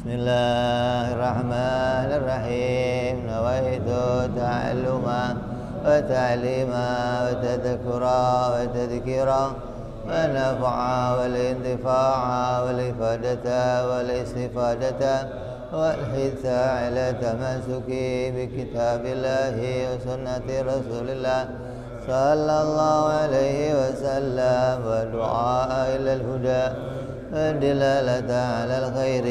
Bismillahirrahmanirrahim. Nawaitu ta'alluma wa ta'lima wa tadhkura wa tadhkira wa naf'a wal intifa'a wal ifadata wal istifadata wal hitha ala tamasuki bi kitabillahi wa sunnati rasulillah sallallahu alaihi wasallam wa du'a ila al-huda الدلالة على الخير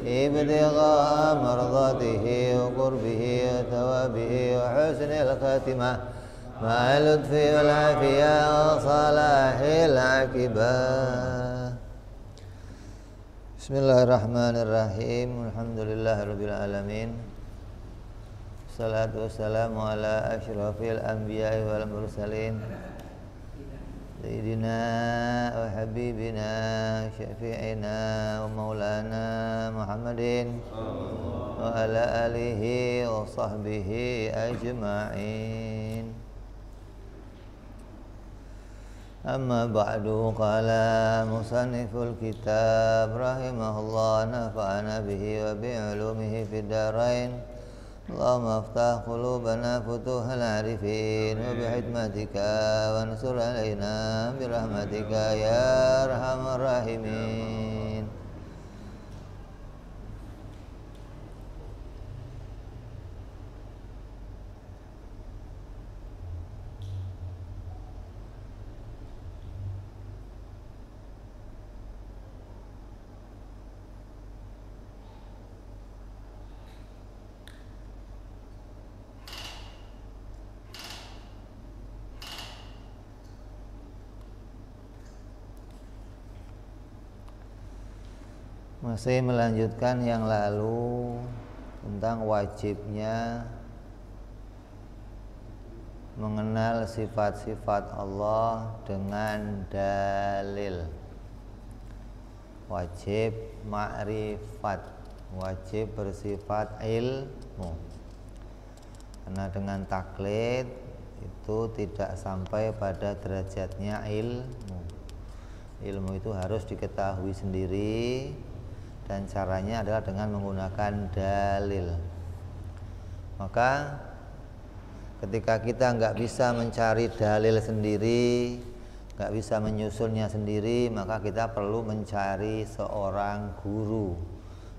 ابتغاء مرضاته وقربه وثوابه وحسن الخاتمة مع اللطف والعافية وصلاح العاقبة. Bismillahirrahmanirrahim. Alhamdulillahirabbil alamin. Wassalatu wassalamu ala asyrafil anbiya'i wal mursalin. Sayyidina wa habibina syafi'ina wa maulana Muhammadin wa ala alihi wa sahbihi ajma'in. Amma ba'du, qala musanniful kitab rahimahullah, nafa'ana bihi wa bi'ulumihi fid darain. Allahumma aftah qulubana futuhal arifin wa bihikmatika wa ansur alaina birahmatika ya arhamar rahimin. Masih melanjutkan yang lalu tentang wajibnya mengenal sifat-sifat Allah dengan dalil. Wajib ma'rifat, wajib bersifat ilmu. Karena dengan taklid itu tidak sampai pada derajatnya ilmu. Ilmu itu harus diketahui sendiri, dan caranya adalah dengan menggunakan dalil. Maka ketika kita nggak bisa mencari dalil sendiri, nggak bisa menyusunnya sendiri, maka kita perlu mencari seorang guru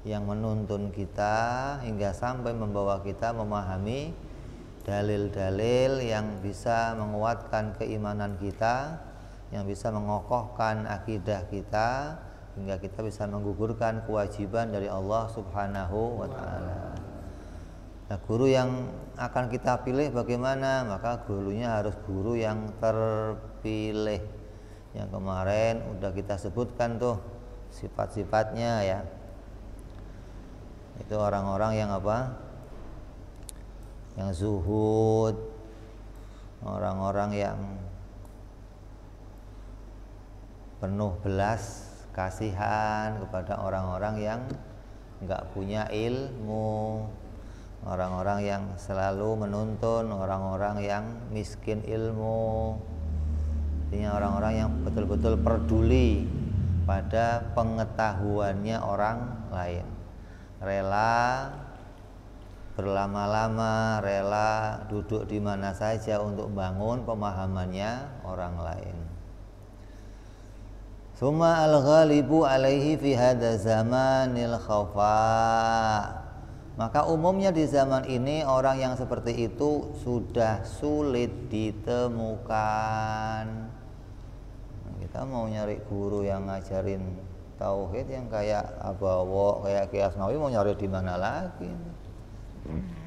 yang menuntun kita hingga sampai membawa kita memahami dalil-dalil yang bisa menguatkan keimanan kita, yang bisa mengokohkan akidah kita, hingga kita bisa menggugurkan kewajiban dari Allah Subhanahu wa ta'ala. Nah, guru yang akan kita pilih bagaimana? Maka gurunya harus guru yang terpilih. Yang kemarin udah kita sebutkan tuh sifat-sifatnya ya. Itu orang-orang yang apa? Yang zuhud, orang-orang yang penuh belas kasihan kepada orang-orang yang enggak punya ilmu, orang-orang yang selalu menuntun orang-orang yang miskin ilmu. Artinya orang-orang yang betul-betul peduli pada pengetahuannya orang lain, rela berlama-lama, rela duduk di mana saja untuk bangun pemahamannya orang lain. Summa al-ghalibu alaihi fi hadza zamanil khafa. Maka umumnya di zaman ini orang yang seperti itu sudah sulit ditemukan. Kita mau nyari guru yang ngajarin tauhid yang kayak Abawo, kayak Ki Asmawi, mau nyari di mana lagi?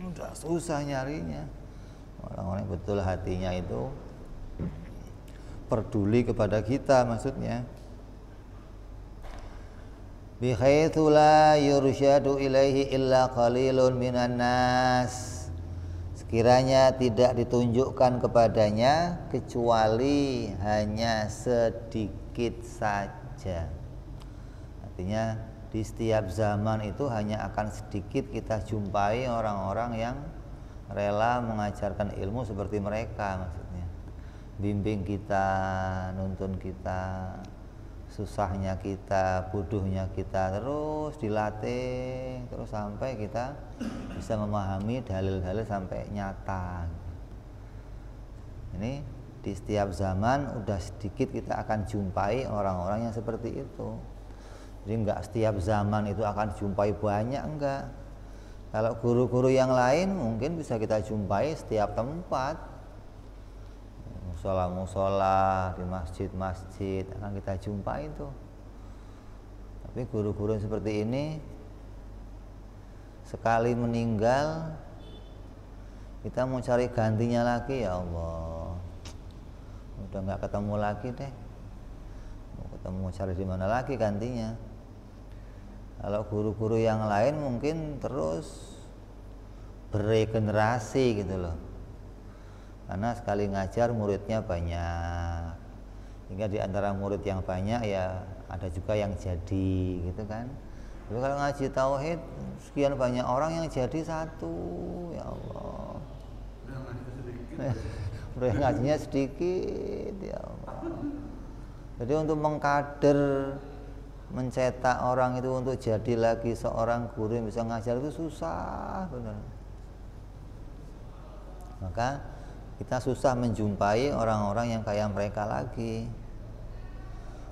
Udah susah nyarinya. Orang-orang yang betul hatinya itu peduli kepada kita, maksudnya bihaitsu la yursyadu ilaihi illa qalilun minan nas. Sekiranya tidak ditunjukkan kepadanya kecuali hanya sedikit saja. Artinya di setiap zaman itu hanya akan sedikit kita jumpai orang-orang yang rela mengajarkan ilmu seperti mereka, maksudnya bimbing kita, nuntun kita, susahnya kita, bodohnya kita terus dilatih terus sampai kita bisa memahami dalil-dalil sampai nyata. Ini di setiap zaman udah sedikit kita akan jumpai orang-orang yang seperti itu. Jadi enggak setiap zaman itu akan jumpai banyak, enggak. Kalau guru-guru yang lain mungkin bisa kita jumpai setiap tempat, musola-musola, di masjid-masjid akan kita jumpai itu. Tapi guru-guru seperti ini sekali meninggal kita mau cari gantinya lagi, ya Allah, udah nggak ketemu lagi deh. Mau ketemu cari di mana lagi gantinya. Kalau guru-guru yang lain mungkin terus beregenerasi gitu loh. Karena sekali ngajar muridnya banyak, hingga di antara murid yang banyak ya ada juga yang jadi gitu kan. Tapi kalau ngaji tauhid sekian banyak orang yang jadi satu, ya Allah. Udah ngajinya sedikit, ya Allah. Jadi untuk mengkader, mencetak orang itu untuk jadi lagi seorang guru yang bisa ngajar itu susah benar. Maka kita susah menjumpai orang-orang yang kayak mereka lagi.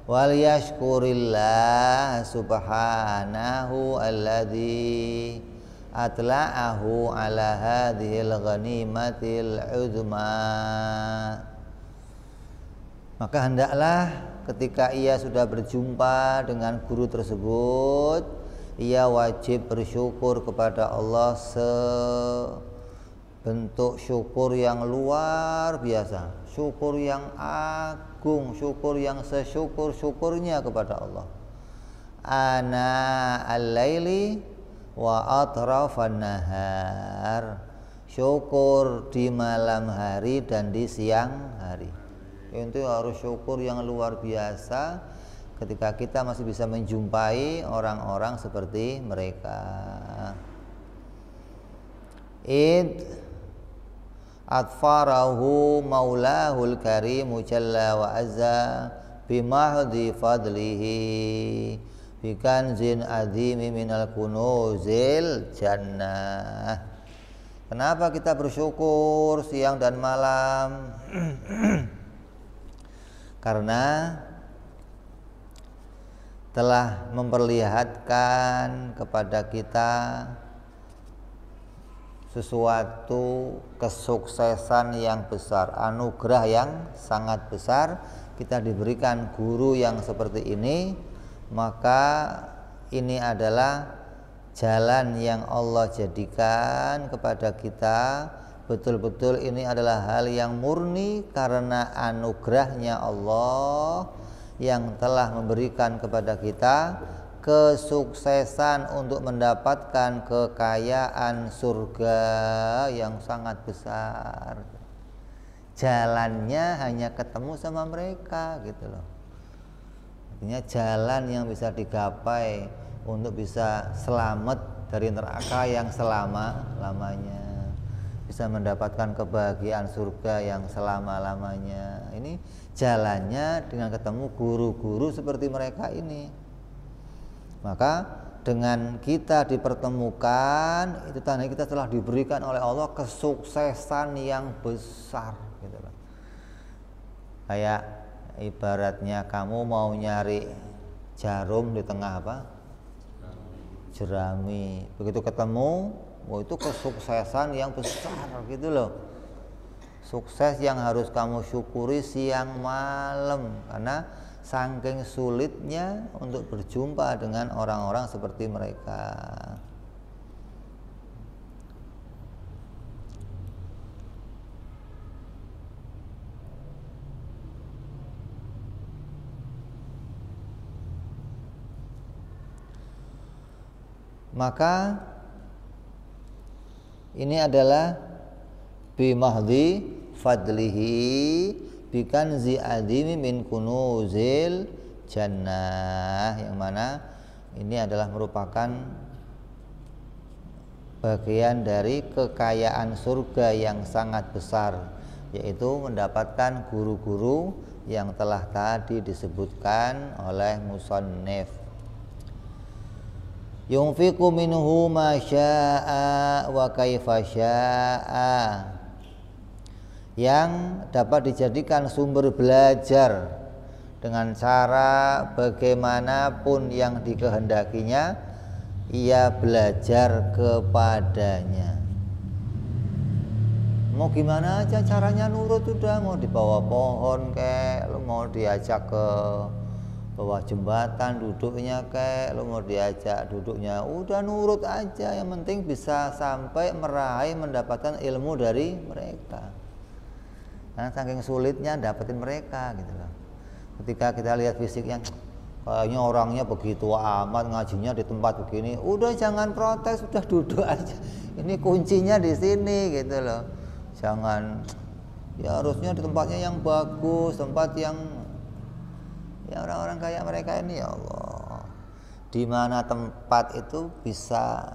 Wal yashkurillah subhanahu alladzi atla'ahu ala hadhil ghanimatil uzma. Maka hendaklah ketika ia sudah berjumpa dengan guru tersebut, ia wajib bersyukur kepada Allah bentuk syukur yang luar biasa, syukur yang agung, syukur yang sesyukur-syukurnya kepada Allah. Ana al-laili wa atrafan nahar, syukur di malam hari dan di siang hari. Itu harus syukur yang luar biasa ketika kita masih bisa menjumpai orang-orang seperti mereka. Atfarahu maulahul karim jalla wa azza bimahdi fadlihi bikanzin azimi minal kunuzil jannah. Kenapa kita bersyukur siang dan malam? Karena telah memperlihatkan kepada kita sesuatu kesuksesan yang besar, anugerah yang sangat besar. Kita diberikan guru yang seperti ini, maka ini adalah jalan yang Allah jadikan kepada kita. Betul-betul ini adalah hal yang murni karena anugerahnya Allah yang telah memberikan kepada kita kesuksesan untuk mendapatkan kekayaan surga yang sangat besar. Jalannya hanya ketemu sama mereka gitu loh. Artinya jalan yang bisa digapai untuk bisa selamat dari neraka yang selama-lamanya, bisa mendapatkan kebahagiaan surga yang selama-lamanya. Ini jalannya dengan ketemu guru-guru seperti mereka ini. Maka dengan kita dipertemukan, itu tanda kita telah diberikan oleh Allah kesuksesan yang besar gitu loh. Kayak ibaratnya kamu mau nyari jarum di tengah apa? Jerami. Begitu ketemu, wah itu kesuksesan yang besar gitu loh. Sukses yang harus kamu syukuri siang malam, karena saking sulitnya untuk berjumpa dengan orang-orang seperti mereka. Maka ini adalah bimahdi fadlihi bikanzi adimi min kunuzil jannah, yang mana ini adalah merupakan bagian dari kekayaan surga yang sangat besar, yaitu mendapatkan guru-guru yang telah tadi disebutkan oleh musannif. Yunfiqu minhu ma syaa wa kaifa syaa, yang dapat dijadikan sumber belajar dengan cara bagaimanapun yang dikehendakinya ia belajar kepadanya. Mau gimana aja caranya nurut, udah mau di bawah pohon kayak, lu mau diajak ke bawah jembatan duduknya kayak, lu mau diajak duduknya udah nurut aja, yang penting bisa sampai meraih mendapatkan ilmu dari mereka. Karena saking sulitnya dapetin mereka gitu loh. Ketika kita lihat fisiknya kayaknya orangnya begitu amat, ngajinya di tempat begini, udah jangan protes, udah duduk aja. Ini kuncinya di sini gitu loh. Jangan, ya harusnya di tempatnya yang bagus, tempat yang ya orang-orang kayak mereka ini, ya Allah. Di mana tempat itu bisa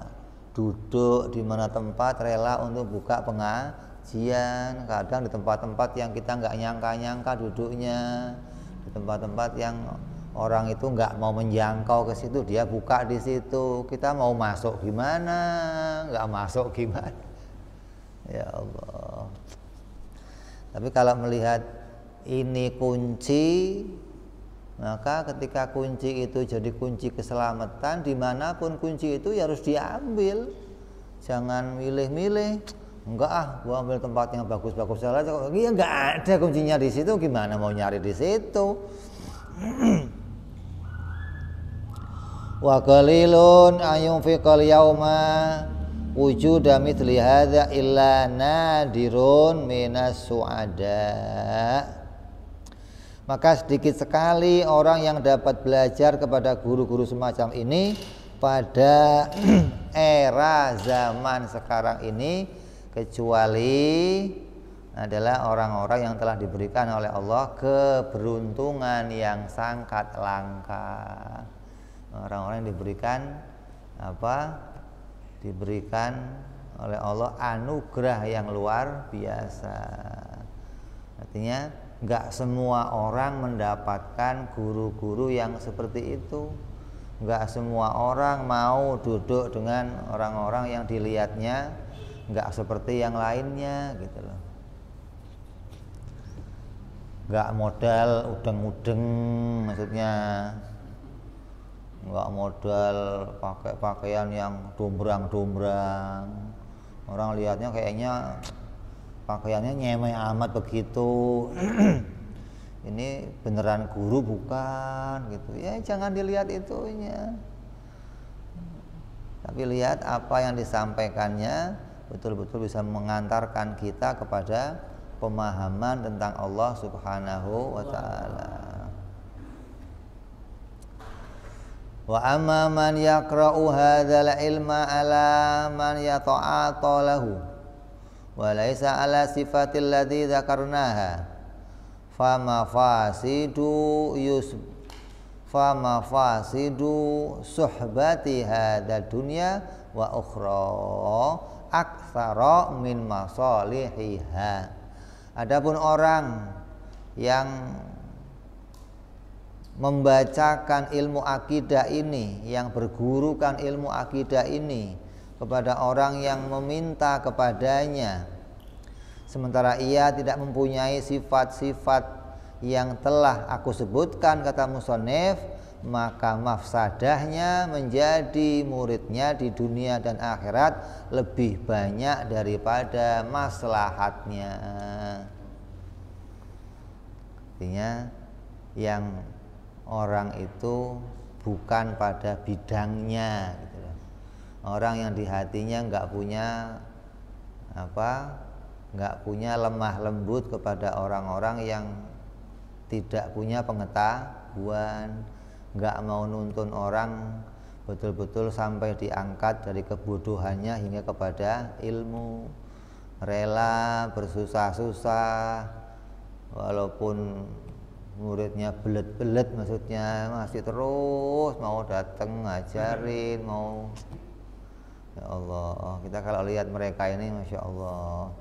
duduk, di mana tempat rela untuk buka pengajian. Kadang di tempat-tempat yang kita nggak nyangka-nyangka duduknya, di tempat-tempat yang orang itu nggak mau menjangkau ke situ, dia buka di situ. Kita mau masuk gimana? Nggak masuk gimana? Ya Allah. Tapi kalau melihat ini kunci, maka ketika kunci itu jadi kunci keselamatan, dimanapun kunci itu ya harus diambil. Jangan milih-milih. Enggak gua ambil tempat yang bagus-bagus saja. Iya, enggak ada kuncinya di situ, gimana mau nyari di situ? Wa qalilun ayunfiqal yauma wujuda mithli hadza illa nadirun minas su'ada. Maka sedikit sekali orang yang dapat belajar kepada guru-guru semacam ini pada era zaman sekarang ini, kecuali adalah orang-orang yang telah diberikan oleh Allah keberuntungan yang sangat langka. Orang-orang yang diberikan apa? Diberikan oleh Allah anugerah yang luar biasa. Artinya enggak semua orang mendapatkan guru-guru yang seperti itu. Enggak semua orang mau duduk dengan orang-orang yang dilihatnya enggak seperti yang lainnya gitu loh. Enggak modal udeng-udeng, maksudnya nggak modal pakai pakaian yang dombrang-dombrang. Orang lihatnya kayaknya pakaiannya nyemeh amat begitu. Ini beneran guru bukan gitu ya, jangan dilihat itunya, tapi lihat apa yang disampaikannya betul-betul bisa mengantarkan kita kepada pemahaman tentang Allah Subhanahu wa ta'ala. Wa amma man yaqra'u hadzal ilma ala man yata'ata lahu wa laysa ala sifatil ladzi dzakarnaha fama fasidu suhbati hadzal dunya wa ukhra aktsara min masalihiha. Adapun orang yang membacakan ilmu akidah ini, yang bergurukan ilmu akidah ini kepada orang yang meminta kepadanya, sementara ia tidak mempunyai sifat-sifat yang telah aku sebutkan, kata musannif, maka mafsadahnya menjadi muridnya di dunia dan akhirat lebih banyak daripada maslahatnya. Artinya yang orang itu bukan pada bidangnya gitu loh. Orang yang di hatinya nggak punya lemah lembut kepada orang-orang yang tidak punya pengetahuan, nggak mau nuntun orang betul-betul sampai diangkat dari kebodohannya hingga kepada ilmu, rela bersusah-susah walaupun muridnya belet-belet, maksudnya masih terus mau datang ngajarin, mau. Ya Allah, kita kalau lihat mereka ini, Masya Allah,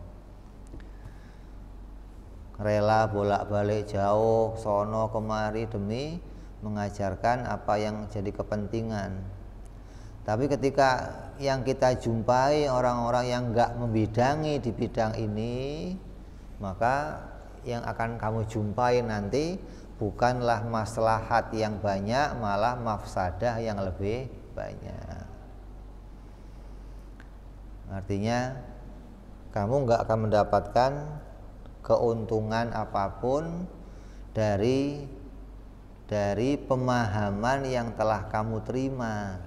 rela bolak-balik jauh sono kemari demi mengajarkan apa yang jadi kepentingan. Tapi ketika yang kita jumpai orang-orang yang enggak membidangi di bidang ini, maka yang akan kamu jumpai nanti bukanlah maslahat yang banyak, malah mafsadah yang lebih banyak. Artinya kamu enggak akan mendapatkan keuntungan apapun dari pemahaman yang telah kamu terima.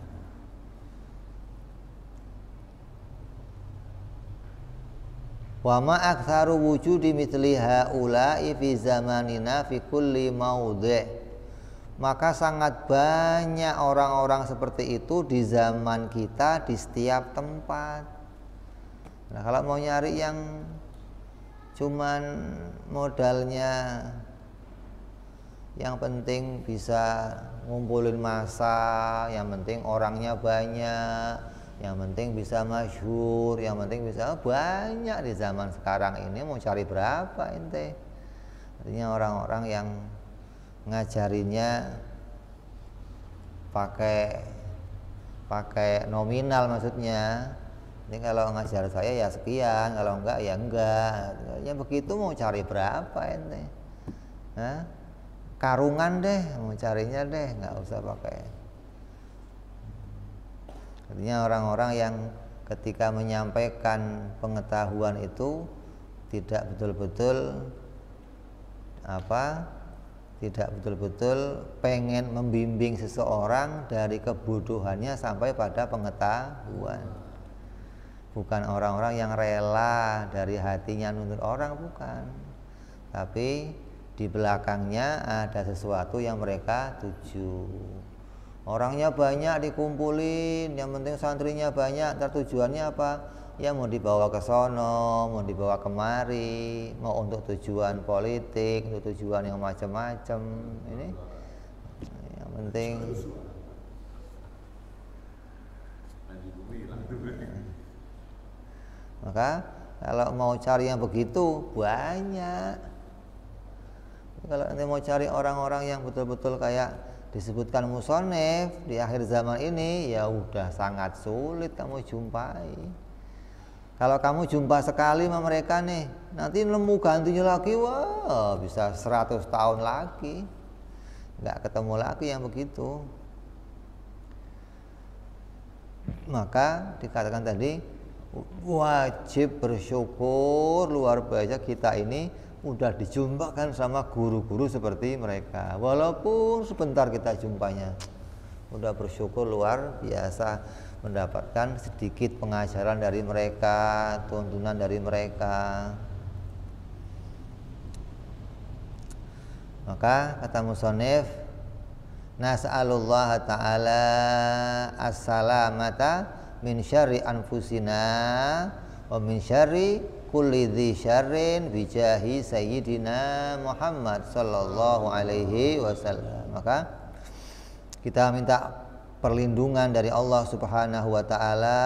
Wa ma aktsaru wujudi mithli haula'i fi zamanina fi kulli maudhi'. Maka sangat banyak orang-orang seperti itu di zaman kita di setiap tempat. Nah, kalau mau nyari yang cuman modalnya yang penting bisa ngumpulin massa, yang penting orangnya banyak, yang penting bisa masyhur, yang penting bisa banyak di zaman sekarang ini, mau cari berapa ente? Artinya orang-orang yang ngajarinya pakai nominal, maksudnya ini kalau ngajar saya ya sekian, kalau enggak ya enggak. Ya begitu mau cari berapa ente? Hah? Karungan deh, mau carinya deh, nggak usah pakai. Artinya orang-orang yang ketika menyampaikan pengetahuan itu tidak betul-betul pengen membimbing seseorang dari kebodohannya sampai pada pengetahuan. Bukan orang-orang yang rela dari hatinya nuntut orang, bukan. Tapi di belakangnya ada sesuatu yang mereka tuju. Orangnya banyak dikumpulin, yang penting santrinya banyak, ntar tujuannya apa? Ya mau dibawa ke sono, mau dibawa kemari, mau untuk tujuan politik, untuk tujuan yang macam-macam. Ini yang penting. Maka kalau mau cari yang begitu banyak. Kalau nanti mau cari orang-orang yang betul-betul kayak disebutkan musonef di akhir zaman ini, ya udah sangat sulit kamu jumpai. Kalau kamu jumpa sekali sama mereka nih, nanti nemu gantinya lagi, wah bisa 100 tahun lagi nggak ketemu lagi yang begitu. Maka dikatakan tadi wajib bersyukur luar biasa kita ini udah dijumpakan sama guru-guru seperti mereka, walaupun sebentar kita jumpanya. Udah bersyukur luar biasa mendapatkan sedikit pengajaran dari mereka, tuntunan dari mereka. Maka kata musannif, nas'alullah ta'ala as-salamata min syarri anfusina wa min syarri kulli dzi syarrin bijahi sayyidina Muhammad sallallahu alaihi wasallam. Maka kita minta perlindungan dari Allah Subhanahu wa taala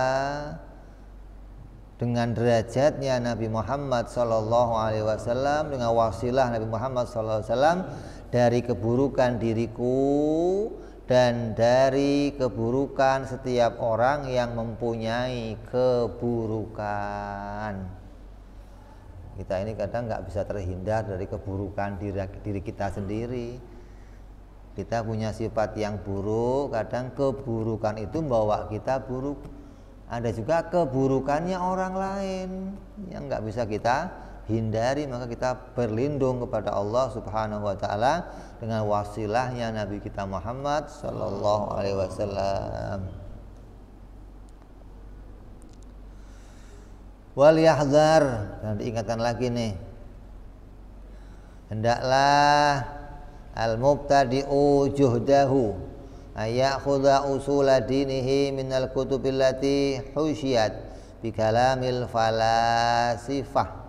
dengan derajatnya Nabi Muhammad sallallahu alaihi wasallam, dengan wasilah Nabi Muhammad sallallahu alaihi wasallam dari keburukan diriku dan dari keburukan setiap orang yang mempunyai keburukan. Kita ini kadang nggak bisa terhindar dari keburukan diri kita sendiri. Kita punya sifat yang buruk, kadang keburukan itu membawa kita buruk. Ada juga keburukannya orang lain yang nggak bisa kita hindari, maka kita berlindung kepada Allah Subhanahu wa taala dengan wasilahnya Nabi kita Muhammad sallallahu alaihi wasallam. Wal yahdzar, dan diingatkan lagi nih, hendaklah al-mubtadi'u juhdahu ayakhudha usula dinihi minal kutubillati husyiyat bi kalamil falasifah.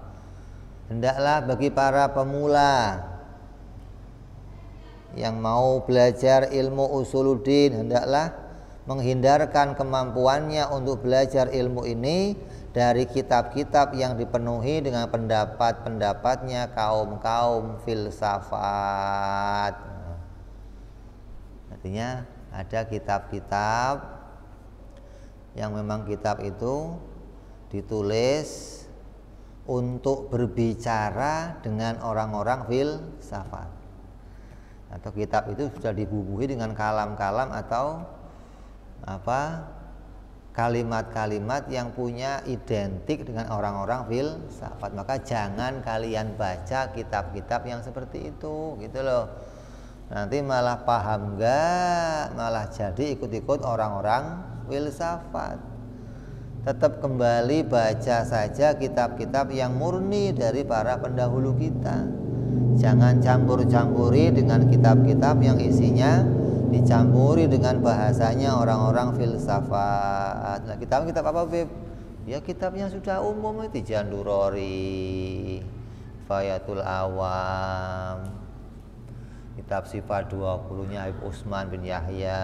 Hendaklah bagi para pemula yang mau belajar ilmu usuluddin, hendaklah menghindarkan kemampuannya untuk belajar ilmu ini dari kitab-kitab yang dipenuhi dengan pendapat-pendapatnya kaum-kaum filsafat. Artinya ada kitab-kitab yang memang kitab itu ditulis untuk berbicara dengan orang-orang filsafat, atau kitab itu sudah dibubuhi dengan kalam-kalam atau kalimat-kalimat yang punya identik dengan orang-orang filsafat. Maka jangan kalian baca kitab-kitab yang seperti itu, gitu loh. Nanti malah paham enggak, malah jadi ikut-ikut orang-orang filsafat. Tetap kembali baca saja kitab-kitab yang murni dari para pendahulu kita. Jangan campur-campuri dengan kitab-kitab yang isinya dicampuri dengan bahasanya orang-orang filsafat. Nah, kitab apa, Beb? Ya kitab yang sudah umum itu, Jandurori, Fayatul Awam, kitab Sifat 20-nya Habib Utsman bin Yahya.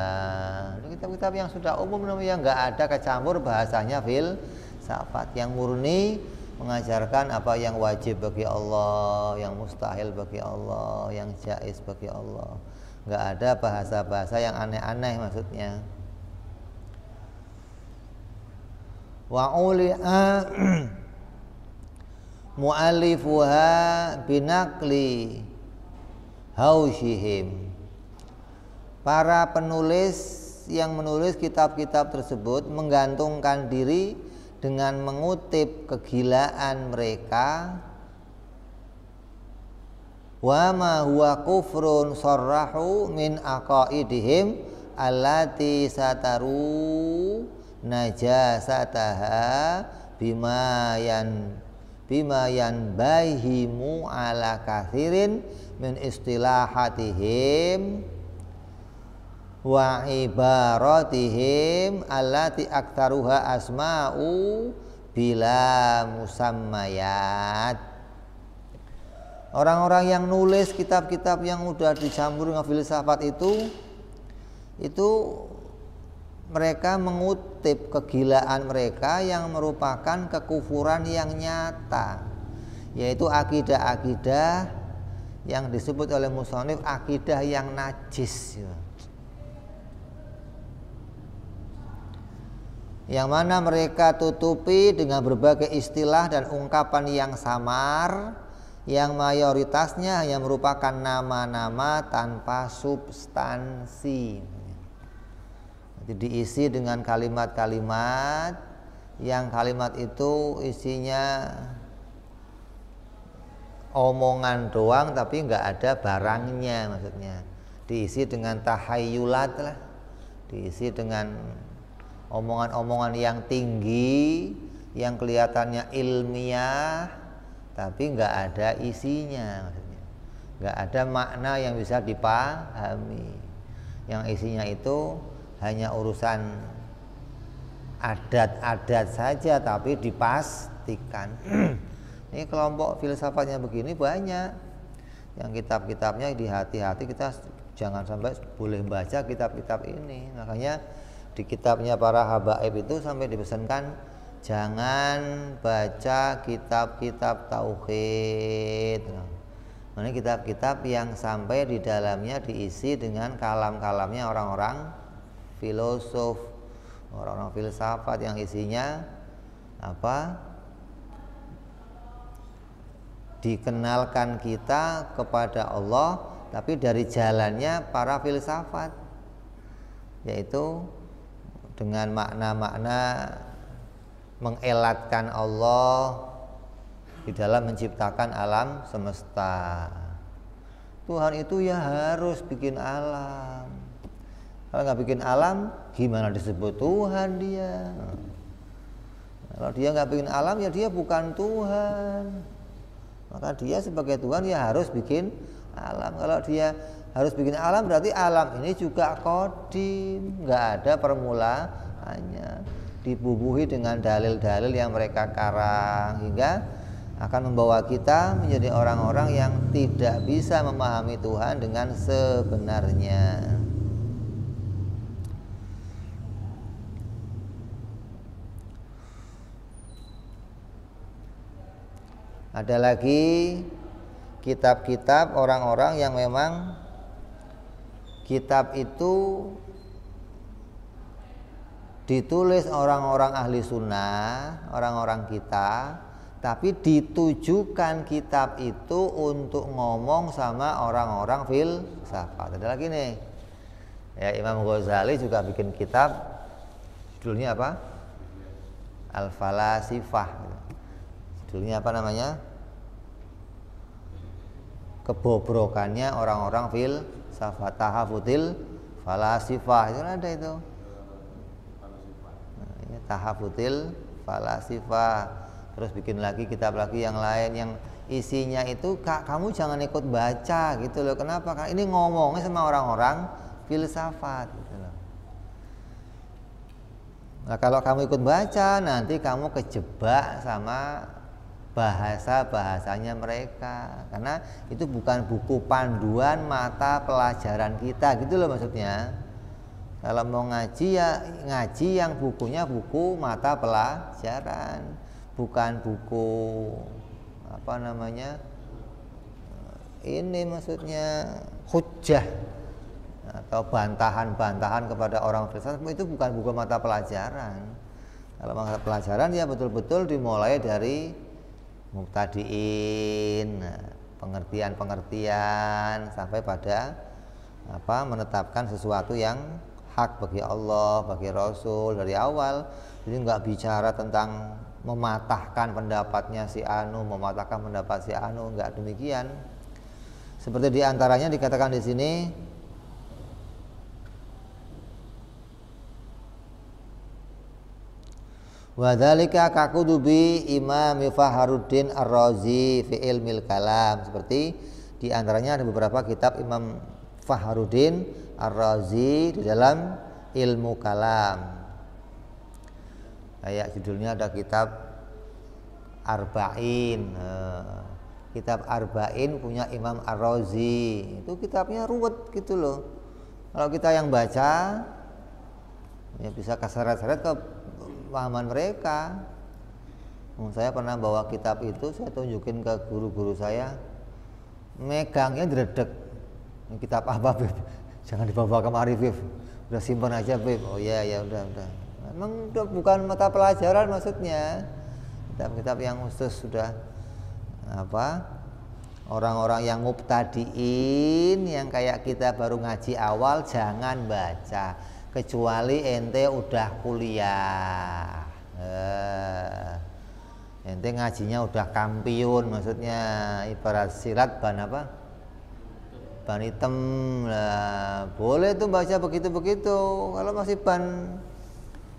Kitab-kitab yang sudah umum namanya, nggak ada kecampur bahasanya filsafat. Yang murni mengajarkan apa yang wajib bagi Allah, yang mustahil bagi Allah, yang jaiz bagi Allah. Nggak ada bahasa-bahasa yang aneh-aneh maksudnya. Wa'uli'a mu'alifuha binakli haushihim. Para penulis yang menulis kitab-kitab tersebut menggantungkan diri dengan mengutip kegilaan mereka. Wa ma huwa kufrun sarrahu min aqaidihim allati sataru najasataha bima yanbahimu ala kathirin min istilahatihim wa ibaratihim allati aktsaruha asma'u bila musammayat. Orang-orang yang nulis kitab-kitab yang udah dicampur dengan filsafat itu mereka mengutip kegilaan mereka yang merupakan kekufuran yang nyata, yaitu akidah-akidah yang disebut oleh musannif akidah yang najis, yang mana mereka tutupi dengan berbagai istilah dan ungkapan yang samar, yang mayoritasnya hanya merupakan nama-nama tanpa substansi. Jadi diisi dengan kalimat-kalimat yang kalimat itu isinya omongan doang tapi nggak ada barangnya, maksudnya diisi dengan tahayyulat lah, diisi dengan omongan-omongan yang tinggi yang kelihatannya ilmiah tapi nggak ada isinya, maksudnya nggak ada makna yang bisa dipahami. Yang isinya itu hanya urusan adat-adat saja tapi dipastikan. Ini kelompok filsafatnya begini banyak. Yang kitab-kitabnya dihati-hati, kita jangan sampai boleh baca kitab-kitab ini. Makanya di kitabnya para habaib itu sampai dipesankan jangan baca kitab-kitab tauhid. Ini kitab-kitab yang sampai di dalamnya diisi dengan kalam-kalamnya orang-orang filosof, orang-orang filsafat yang isinya dikenalkan kita kepada Allah tapi dari jalannya para filsafat, yaitu dengan makna-makna mengelatkan Allah di dalam menciptakan alam semesta. Tuhan itu ya harus bikin alam. Kalau nggak bikin alam, gimana disebut Tuhan dia? Kalau dia nggak bikin alam, ya dia bukan Tuhan. Maka dia sebagai Tuhan ya harus bikin alam. Kalau dia harus bikin alam, berarti alam ini juga qadim, nggak ada permulaannya. Dibubuhi dengan dalil-dalil yang mereka karang, hingga akan membawa kita menjadi orang-orang yang tidak bisa memahami Tuhan dengan sebenarnya. Ada lagi kitab-kitab orang-orang yang memang kitab itu ditulis orang-orang ahli sunnah, orang-orang kita, tapi ditujukan kitab itu untuk ngomong sama orang-orang filsafat. Ada lagi nih, ya Imam Ghazali juga bikin kitab, judulnya apa? Al-Falasifah. Judulnya apa namanya? Kebobrokannya orang-orang filsafat, tahafutil falasifah. Itu ada itu. Tahafutil falasifah. Terus bikin lagi kitab lagi yang lain yang isinya itu kamu jangan ikut baca gitu loh. Kenapa? Karena ini ngomongnya sama orang-orang filsafat gitu loh. Nah, kalau kamu ikut baca nanti kamu kejebak sama bahasanya mereka, karena itu bukan buku panduan mata pelajaran kita gitu loh maksudnya. Kalau mau ngaji ya ngaji yang bukunya buku mata pelajaran, bukan buku apa namanya ini maksudnya hujjah atau bantahan-bantahan kepada orang filsafat. Itu bukan buku mata pelajaran. Kalau mata pelajaran ya betul-betul dimulai dari mubtadiin, pengertian-pengertian sampai pada menetapkan sesuatu yang hak bagi Allah, bagi Rasul dari awal. Jadi nggak bicara tentang mematahkan pendapatnya si Anu, mematahkan pendapat si Anu, nggak demikian. Seperti diantaranya dikatakan di sini, wa dzalika kakudubi Imam Fakhruddin Ar-Razi fi Ilmil Kalam. Seperti diantaranya ada beberapa kitab Imam Fakhruddin Ar-Razi di dalam ilmu kalam. Kayak judulnya ada kitab Arba'in. Kitab Arba'in punya Imam Ar-Razi. Itu kitabnya ruwet gitu loh. Kalau kita yang baca ya bisa keseret-seret ke pemahaman mereka. Saya pernah bawa kitab itu, saya tunjukin ke guru-guru saya, megangnya dredeg. Ini kitab apa, Beb? Jangan dibawa kemari, Beb. Udah simpan aja, Beb. Oh iya, ya udah. Memang udah bukan mata pelajaran maksudnya. Kitab-kitab yang khusus sudah orang-orang yang mubtadiin, yang kayak kita baru ngaji awal, jangan baca kecuali ente udah kuliah. Ente ngajinya udah kampiun, maksudnya ibarat silat ban hitam lah, boleh tuh baca begitu-begitu. Kalau masih ban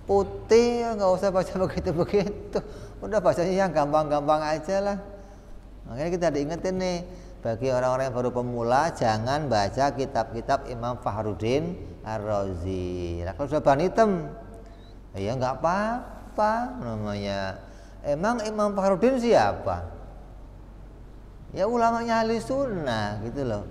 putih ya nggak usah baca begitu-begitu, udah bacanya yang gampang-gampang aja lah. Makanya kita diingetin nih, bagi orang-orang yang baru pemula jangan baca kitab-kitab Imam Fakhruddin Ar-Razi. Nah, kalau sudah ban hitam ya nggak apa-apa namanya. Emang Imam Fakhruddin siapa? Ya ulamanya ahli sunnah gitu loh.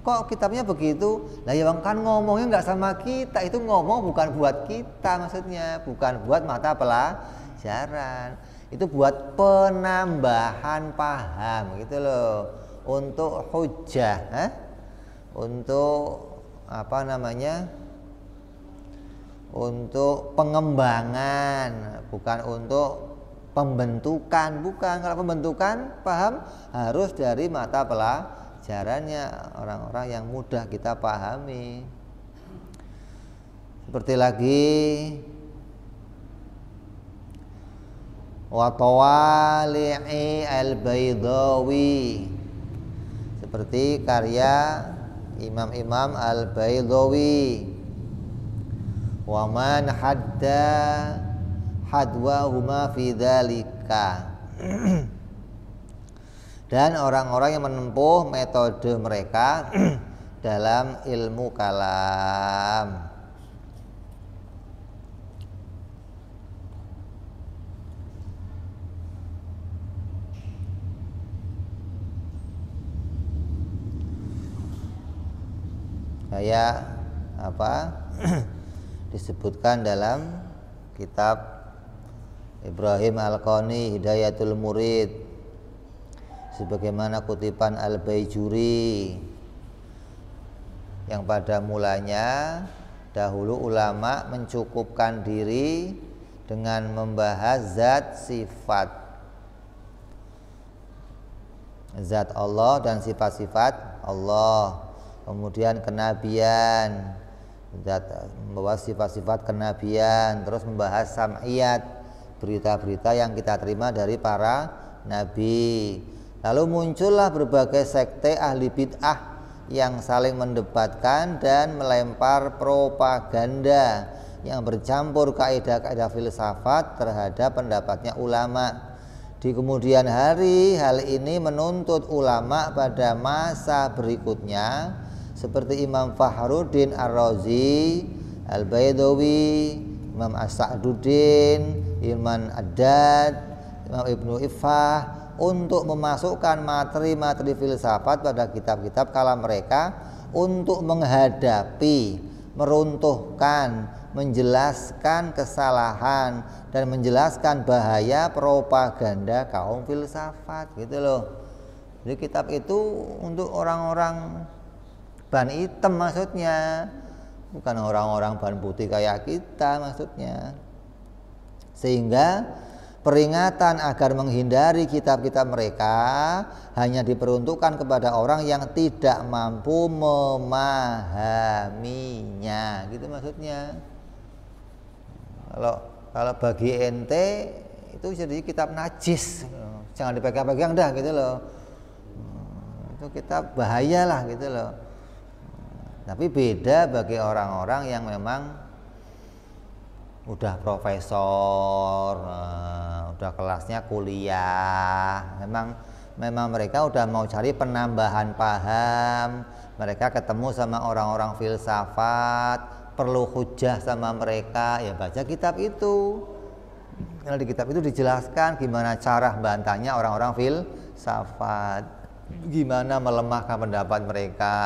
Kok kitabnya begitu? Lah ya kan ngomongnya nggak sama kita, itu ngomong bukan buat kita maksudnya, bukan buat mata pelajaran, itu buat penambahan paham gitu loh, untuk hujjah, untuk untuk pengembangan, bukan untuk pembentukan, bukan. Kalau pembentukan paham harus dari mata pelajarannya, orang-orang yang mudah kita pahami. Seperti lagi wa Tawali'i al-Baydawi, seperti karya Imam-Imam al-Baydawi. Wa man hadda hadwahuma fi dzalika, dan orang-orang yang menempuh metode mereka dalam ilmu kalam. Kayak disebutkan dalam kitab Ibrahim Al-Qani Hidayatul Murid, sebagaimana kutipan Al-Baijuri yang pada mulanya dahulu ulama mencukupkan diri dengan membahas zat sifat, zat Allah dan sifat-sifat Allah, kemudian kenabian, membahas sifat-sifat kenabian, terus membahas sam'iyat, berita-berita yang kita terima dari para nabi. Lalu muncullah berbagai sekte ahli bid'ah yang saling mendebatkan dan melempar propaganda yang bercampur kaidah-kaidah filsafat terhadap pendapatnya ulama. Di kemudian hari, hal ini menuntut ulama pada masa berikutnya seperti Imam Fakhruddin Ar-Razi, Al-Baidawi, Imam As-Sa'duddin, Imam Ad-Dad, Imam Ibnu Ifah untuk memasukkan materi-materi filsafat pada kitab-kitab kalam mereka untuk menghadapi, meruntuhkan, menjelaskan kesalahan dan menjelaskan bahaya propaganda kaum filsafat, gitu loh. Jadi kitab itu untuk orang-orang ban hitam maksudnya, bukan orang-orang ban putih kayak kita maksudnya. Sehingga peringatan agar menghindari kitab-kitab mereka hanya diperuntukkan kepada orang yang tidak mampu memahaminya, gitu maksudnya. Kalau bagi ente itu jadi kitab najis, jangan dipegang-pegang dah, gitu loh. Itu kitab bahaya lah, gitu loh. Tapi beda bagi orang-orang yang memang udah profesor, udah kelasnya kuliah, memang mereka udah mau cari penambahan paham, mereka ketemu sama orang-orang filsafat, perlu hujah sama mereka, ya baca kitab itu. Karena di kitab itu dijelaskan gimana cara bantahnya orang-orang filsafat, gimana melemahkan pendapat mereka,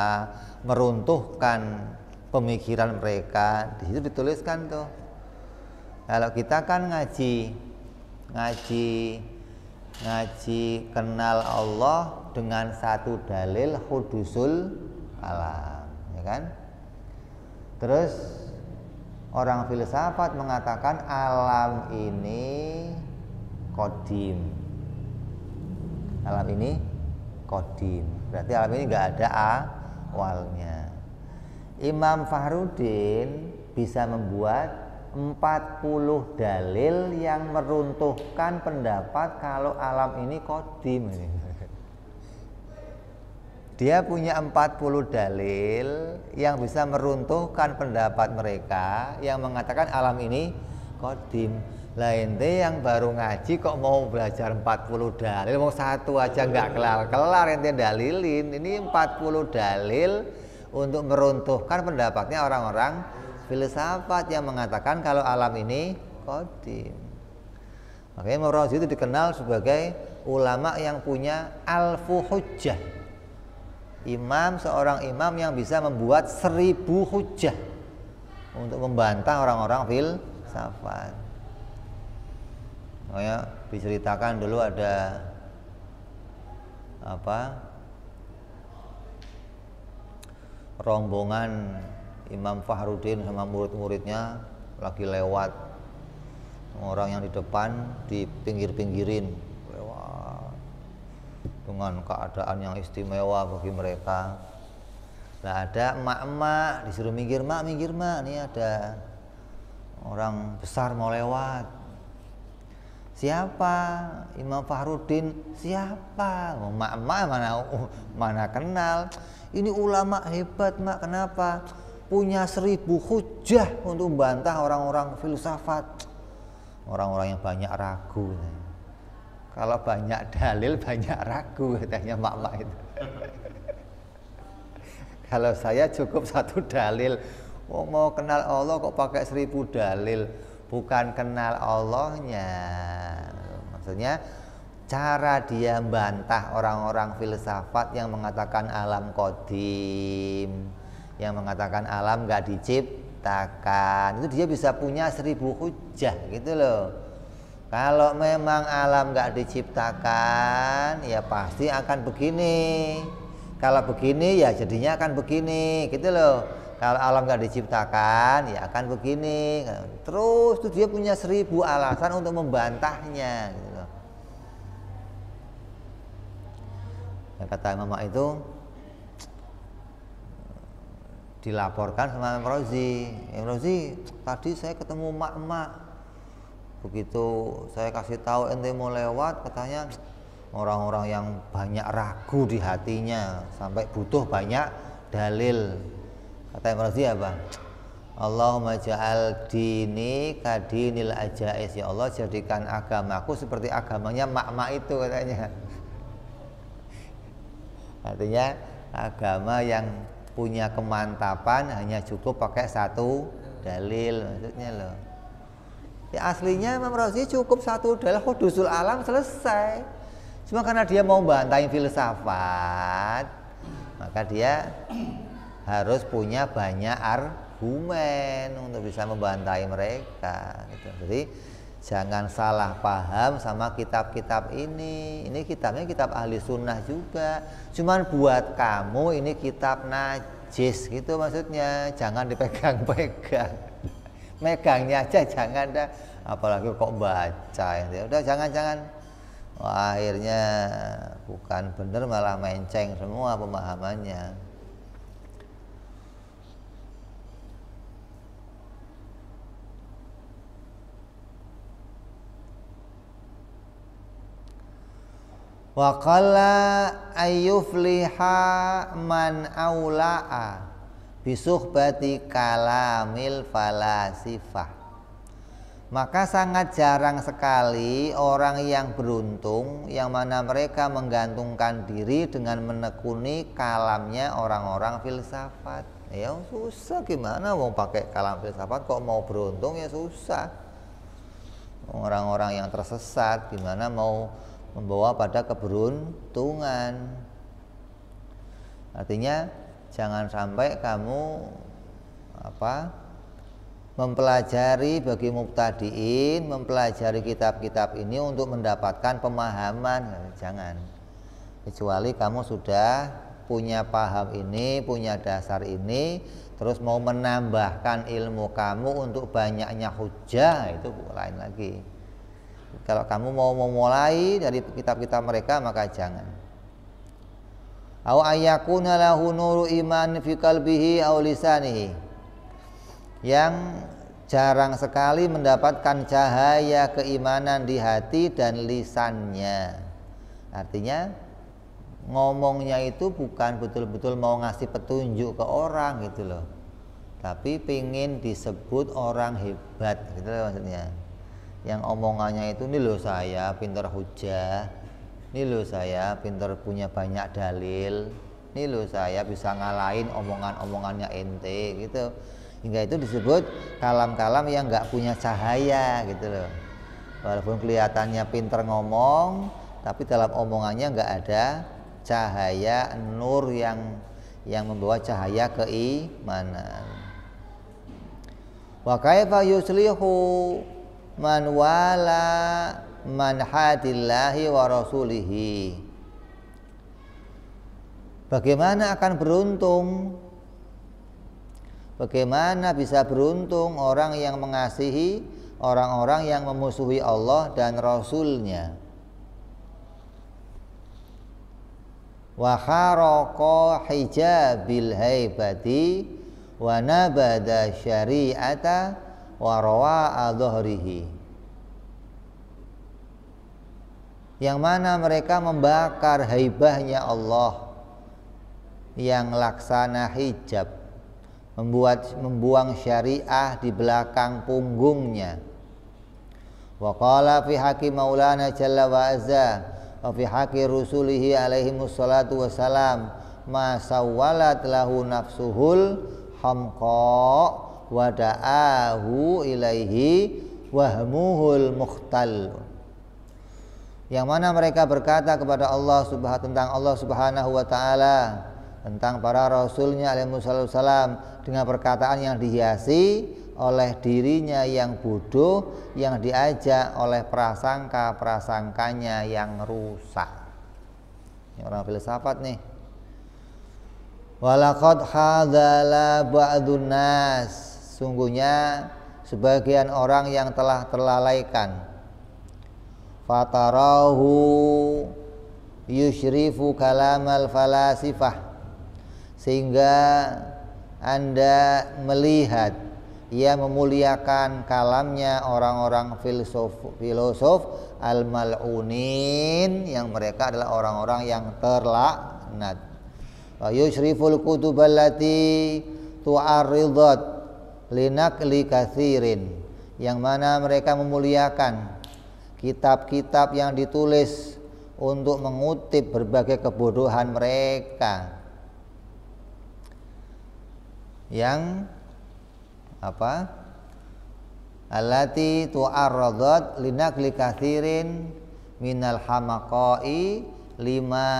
meruntuhkan pemikiran mereka. Di situ dituliskan tuh. Kalau kita kan ngaji kenal Allah dengan satu dalil hudusul alam, ya kan? Terus orang filsafat mengatakan alam ini qadim. Alam ini qadim. Berarti alam ini enggak ada awalnya. Imam Fakhruddin bisa membuat 40 dalil yang meruntuhkan pendapat kalau alam ini qadim. Dia punya 40 dalil yang bisa meruntuhkan pendapat mereka yang mengatakan alam ini qadim. Lah ente yang baru ngaji kok mau belajar 40 dalil, mau satu aja nggak kelar-kelar ente dalilin. Ini 40 dalil untuk meruntuhkan pendapatnya orang-orang filsafat yang mengatakan kalau alam ini qadim. Makanya Imam Razi itu dikenal sebagai ulama yang punya alfu hujjah. Seorang imam yang bisa membuat 1000 hujjah untuk membantah orang-orang filsafat. Makanya diceritakan dulu ada rombongan Imam Fakhruddin sama murid-muridnya lagi lewat, orang yang di depan dipinggir-pinggirin lewat dengan keadaan yang istimewa bagi mereka. Nah ada emak-emak disuruh minggir mak, ini ada orang besar mau lewat. Siapa? Imam Fakhruddin. Siapa? Emak-emak mana kenal. Ini ulama hebat mak, kenapa? Punya 1000 hujjah untuk membantah orang-orang filsafat, orang-orang yang banyak ragu. Kalau banyak dalil banyak ragu katanya mak-mak itu. Kalau saya cukup satu dalil, mau kenal Allah kok pakai 1000 dalil, bukan kenal Allahnya. Maksudnya cara dia membantah orang-orang filsafat yang mengatakan alam qadim, yang mengatakan alam gak diciptakan, itu dia bisa punya 1000 hujjah gitu loh. Kalau memang alam nggak diciptakan, ya pasti akan begini. Kalau begini ya jadinya akan begini, gitu loh. Kalau alam nggak diciptakan, ya akan begini. Terus tuh dia punya 1000 alasan untuk membantahnya, gitu loh. Ya, kata Imam itu dilaporkan sama Imam Rozi. Imam Rozi, tadi saya ketemu mak-mak. Begitu saya kasih tahu ente mau lewat, katanya orang-orang yang banyak ragu di hatinya sampai butuh banyak dalil. Kata Imam Rozi apa? Allahumma ja'al dini kadinil ajais, ya Allah jadikan agamaku seperti agamanya mak-mak itu, katanya. Artinya agama yang punya kemantapan hanya cukup pakai satu dalil, maksudnya loh. Ya aslinya Imam Razi cukup satu dalil, hudusul alam, selesai. Cuma karena dia mau bantahin filsafat, maka dia harus punya banyak argumen untuk bisa membantai mereka, gitu. Jadi jangan salah paham sama kitab-kitab ini. Ini kitabnya kitab ahli sunnah juga. Cuman buat kamu ini kitab najis, gitu maksudnya. Jangan dipegang-pegang. Megangnya aja jangan dah. Apalagi kok baca. Ya udah jangan-jangan. Wah, akhirnya bukan bener malah menceng semua pemahamannya. Wa qalla ayyufliha man aula'a bisuhbati kalamil falasifah. Maka sangat jarang sekali orang yang beruntung yang mana mereka menggantungkan diri dengan menekuni kalamnya orang-orang filsafat. Ya susah, gimana mau pakai kalam filsafat kok mau beruntung, ya susah. Orang-orang yang tersesat gimana mau membawa pada keberuntungan. Artinya jangan sampai kamu mempelajari bagi mubtadiin, mempelajari kitab-kitab ini untuk mendapatkan pemahaman. Jangan. Kecuali kamu sudah punya paham ini, punya dasar ini, terus mau menambahkan ilmu kamu untuk banyaknya hujah, itu lain lagi. Kalau kamu mau memulai dari kitab-kitab mereka, maka jangan. Au ayyakuna lahu nuru iman fi qalbihi aw lisanihi. Yang jarang sekali mendapatkan cahaya keimanan di hati dan lisannya. Artinya ngomongnya itu bukan betul-betul mau ngasih petunjuk ke orang, gitu loh. Tapi pingin disebut orang hebat, gitu loh maksudnya. Yang omongannya itu, nih loh saya pintar hujah, nih loh saya pintar punya banyak dalil, nih loh saya bisa ngalahin omongan-omongannya ente, gitu. Hingga itu disebut kalam-kalam yang nggak punya cahaya, gitu loh. Walaupun kelihatannya pintar ngomong, tapi dalam omongannya nggak ada cahaya nur yang membawa cahaya keimanan. Wa kaifa yuslihu man wala man hadillahi wa rasulihi. Bagaimana akan beruntung, bagaimana bisa beruntung orang yang mengasihi orang-orang yang memusuhi Allah dan Rasulnya. Wa kharaqa hijabil haibati wa nabada syari'ata wa rawa'a dhahrihi. Yang mana mereka membakar haibahnya Allah yang laksana hijab, membuang syariah di belakang punggungnya. Wa qala fi haqqi maulana jalla wa azza wa fi haqqi rusulihi alaihi wassalatu wassalam ma sawwalat lahu nafsuhul hamqa wa da'ahu ilaihi wahmuhul mukhtal. Yang mana mereka berkata kepada Allah tentang Allah Subhanahu wa taala, tentang para rasulnya alaihi wassalam dengan perkataan yang dihiasi oleh dirinya yang bodoh, yang diajak oleh prasangka-prasangkanya yang rusak. Ini orang filsafat nih. Walaqad hadzala ba'dun nas, sungguhnya sebagian orang yang telah terlalaikan. Fatarahu yushrifu kalamal falasifah, sehingga Anda melihat ia memuliakan kalamnya orang-orang filosof al-mal'unin, yang mereka adalah orang-orang yang terlaknat. Wa yushriful kutuballati tu'arridat linaqli katsirin, yang mana mereka memuliakan kitab-kitab yang ditulis untuk mengutip berbagai kebodohan mereka, yang apa? Allati tu'arradat linaqli katsirin minal hamaqai lima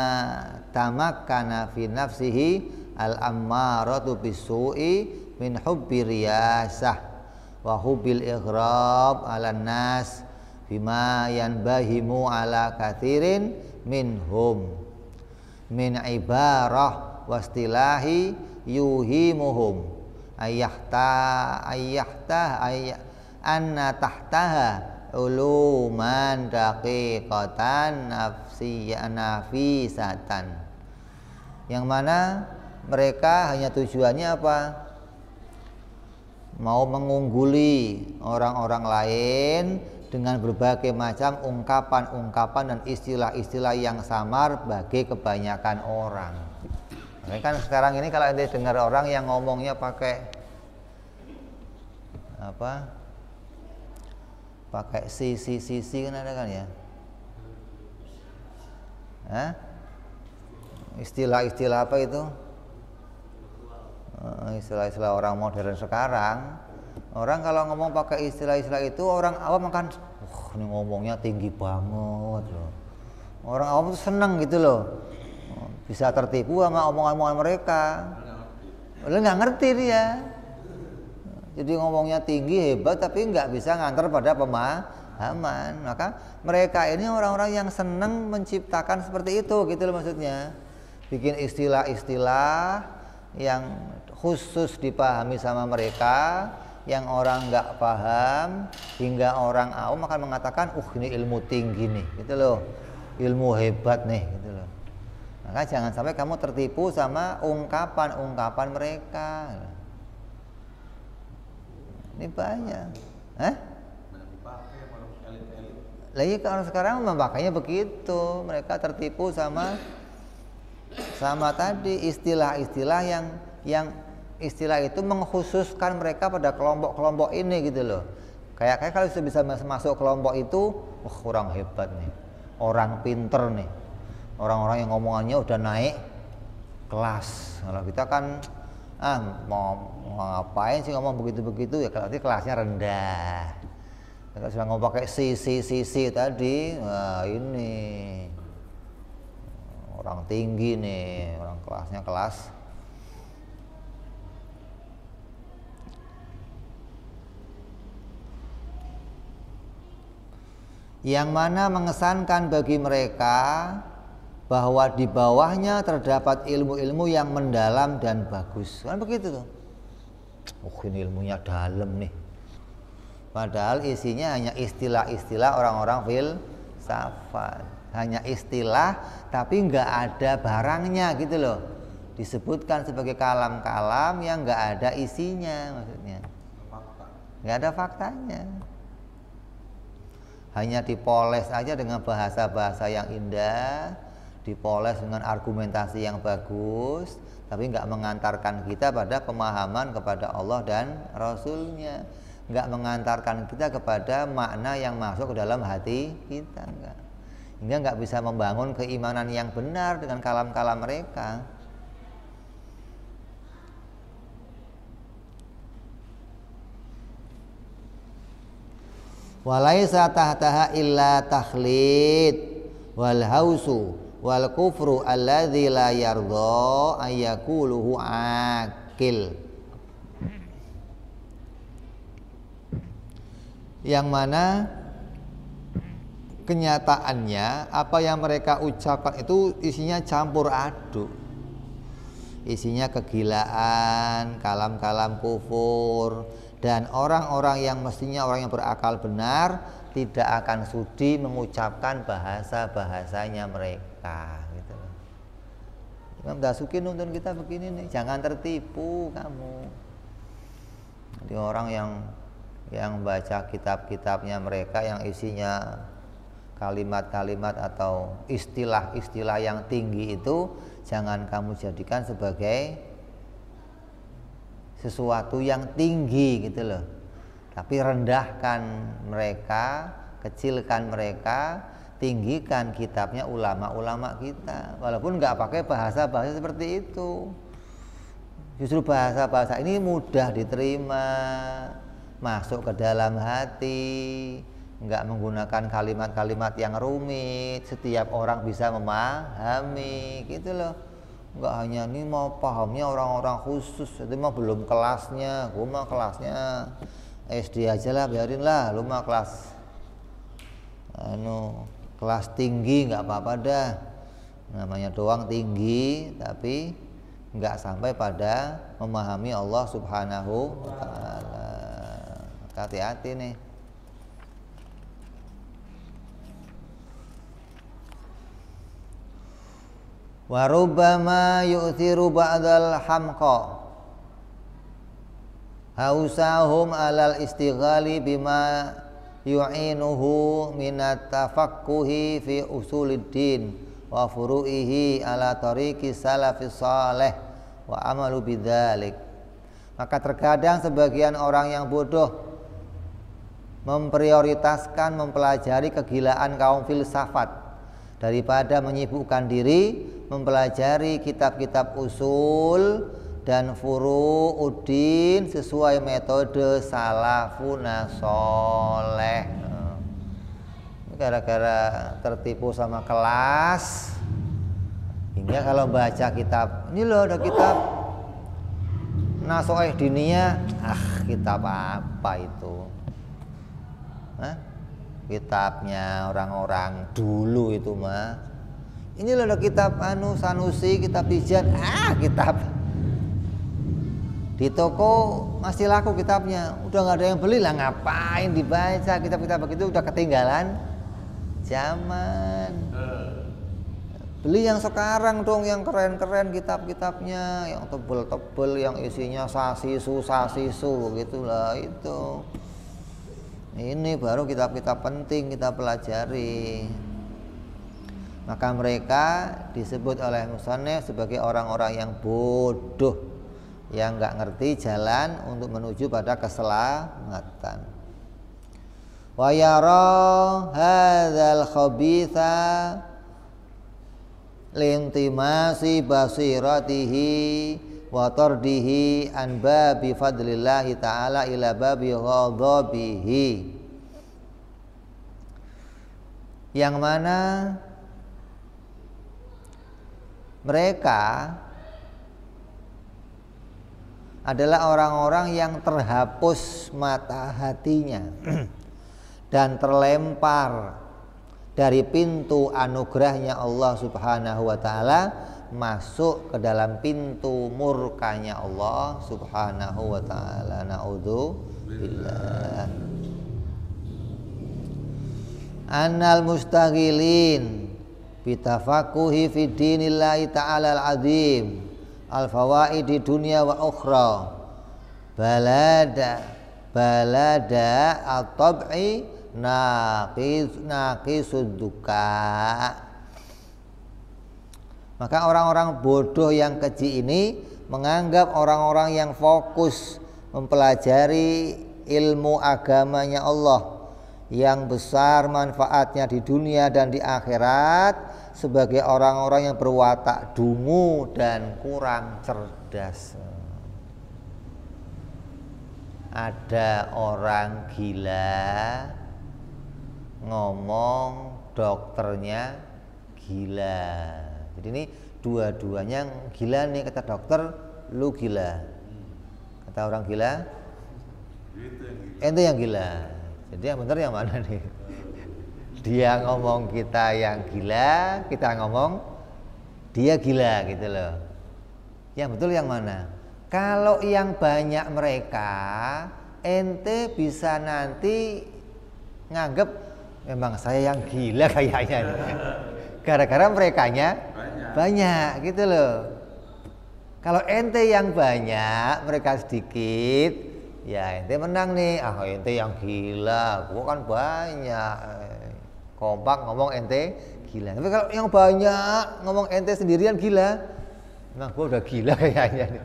tamakkana fi nafsihi al-ammaratu bisu'i min hubbi riyasah wa hubbil ighrab 'alan nas bima yanbahimu ala katsirin minhum min ibarah wastilahi yuhimuhum anna tahtaha uluman daqiqatan nafisatan, yang mana mereka hanya tujuannya apa? Mau mengungguli orang-orang lain dengan berbagai macam ungkapan-ungkapan dan istilah-istilah yang samar bagi kebanyakan orang. Nah, kan sekarang ini kalau Anda dengar orang yang ngomongnya pakai apa? Pakai sisi kan ada kan ya? Istilah-istilah apa itu? Istilah-istilah orang modern sekarang. Orang kalau ngomong pakai istilah-istilah itu, orang awam akan ini ngomongnya tinggi banget loh. Orang awam tuh seneng gitu loh, bisa tertipu sama omongan-omongan mereka. Lu nggak ngerti dia. Jadi ngomongnya tinggi hebat tapi nggak bisa ngantar pada pemahaman. Maka mereka ini orang-orang yang seneng menciptakan seperti itu gitu loh maksudnya. Bikin istilah-istilah yang khusus dipahami sama mereka, yang orang nggak paham, hingga orang awam akan mengatakan, ini ilmu tinggi nih, gitu loh, ilmu hebat nih, gitu loh. Maka jangan sampai kamu tertipu sama ungkapan-ungkapan mereka. Ini banyak. Lah iya, kalau sekarang memakainya begitu, mereka tertipu sama tadi istilah-istilah yang istilah itu mengkhususkan mereka pada kelompok-kelompok ini gitu loh. Kayak kalau bisa masuk kelompok itu, orang hebat nih, orang pinter nih, orang-orang yang ngomongannya udah naik kelas. Kalau kita kan mau ngapain sih ngomong begitu-begitu ya, kalau nanti kelasnya rendah. Kalau sudah ngomong pakai sisi tadi, wah ini orang tinggi nih, orang kelasnya kelas. Yang mana mengesankan bagi mereka bahwa di bawahnya terdapat ilmu-ilmu yang mendalam dan bagus. Kan begitu tuh. Ini ilmunya dalam nih. Padahal isinya hanya istilah-istilah orang-orang filsafat. Hanya istilah tapi nggak ada barangnya gitu loh. Disebutkan sebagai kalam-kalam yang nggak ada isinya maksudnya. Nggak ada faktanya. Hanya dipoles aja dengan bahasa-bahasa yang indah, dipoles dengan argumentasi yang bagus, tapi nggak mengantarkan kita pada pemahaman kepada Allah dan Rasulnya, nggak mengantarkan kita kepada makna yang masuk ke dalam hati kita, nggak. Hingga nggak bisa membangun keimanan yang benar dengan kalam-kalam mereka. Walaisa tahtaha illa takhlid wal hausu wal kufru alladzi la yardha ayyakuluhu akil. yang mana kenyataannya apa yang mereka ucapkan itu isinya campur aduk, isinya kegilaan, kalam-kalam kufur, dan orang-orang yang mestinya orang yang berakal benar tidak akan sudi mengucapkan bahasa-bahasanya mereka gitu. Imam Dasuki nuntun kita begini nih, jangan tertipu kamu. Jadi orang yang baca kitab-kitabnya mereka yang isinya kalimat-kalimat atau istilah-istilah yang tinggi itu jangan kamu jadikan sebagai sesuatu yang tinggi gitu loh. Tapi rendahkan mereka, kecilkan mereka, tinggikan kitabnya ulama-ulama kita. Walaupun nggak pakai bahasa-bahasa seperti itu. Justru bahasa-bahasa ini mudah diterima, masuk ke dalam hati, nggak menggunakan kalimat-kalimat yang rumit, setiap orang bisa memahami gitu loh. Nggak hanya ini mau pahamnya orang-orang khusus, itu mah belum kelasnya, gue mah kelasnya SD aja lah, biarin lah, lu mah kelas tinggi nggak apa-apa dah, namanya doang tinggi tapi nggak sampai pada memahami Allah Subhanahu wa Ta'ala. Hati-hati nih. Wa rubbama yu'thiru ba'dal hamqa hausahum alal istighali bima yu'inuhu minat tafaqquhi fi usuluddin wa furu'ihi ala tariqi salafis salih wa amalu bidzalik. Maka terkadang sebagian orang yang bodoh memprioritaskan mempelajari kegilaan kaum filsafat daripada menyibukkan diri mempelajari kitab-kitab usul dan furu'uddin sesuai metode salafuna soleh. Gara-gara tertipu sama kelas, hingga kalau baca kitab, ini loh ada kitab Nasoeh Diniyah, kitab apa itu? Kitabnya orang-orang dulu itu mah. Ini loh ada kitab Sanusi, kitab Tijan, kitab di toko masih laku kitabnya, udah nggak ada yang beli lah, ngapain dibaca kitab-kitab begitu, udah ketinggalan zaman. Beli yang sekarang dong, yang keren-keren kitab-kitabnya, yang tebel-tebel, yang isinya sasisu gitulah itu. Ini baru kitab-kitab penting kita pelajari. Maka mereka disebut oleh musannif sebagai orang-orang yang bodoh, yang nggak ngerti jalan untuk menuju pada keselamatan. Wa yara hadzal khabitha lintimasi basiratihi wa tardihi an babi fadlillahi ta'ala ila babi ghadabihi, yang mana mereka adalah orang-orang yang terhapus mata hatinya dan terlempar dari pintu anugerahnya Allah Subhanahu wa Ta'ala masuk ke dalam pintu murkanya Allah Subhanahu wa Ta'ala. Na'udzubillah. Annal mustaghilin bitafakuhi fi dinillahi ta'ala al-azim al-fawaidi dunya wa ukhra balada at-tab'i naqisud duka. Maka orang-orang bodoh yang keji ini menganggap orang-orang yang fokus mempelajari ilmu agamanya Allah yang besar manfaatnya di dunia dan di akhirat sebagai orang-orang yang berwatak dungu dan kurang cerdas. Ada orang gila ngomong dokternya gila. Jadi ini dua-duanya gila nih, kata dokter lu gila. Kata orang gila ente yang gila. Jadi yang benar yang mana nih? Dia ngomong kita yang gila, kita ngomong dia gila gitu loh. Yang betul yang mana? Kalau yang banyak mereka, ente bisa nanti nganggep memang saya yang gila kayaknya. Gara-gara merekanya banyak gitu loh. Kalau ente yang banyak, mereka sedikit, ya ente menang nih. Ah ente yang gila, gua kan banyak. Kompak ngomong ente gila. Tapi kalau yang banyak ngomong ente sendirian gila, memang gua udah gila kayaknya nih.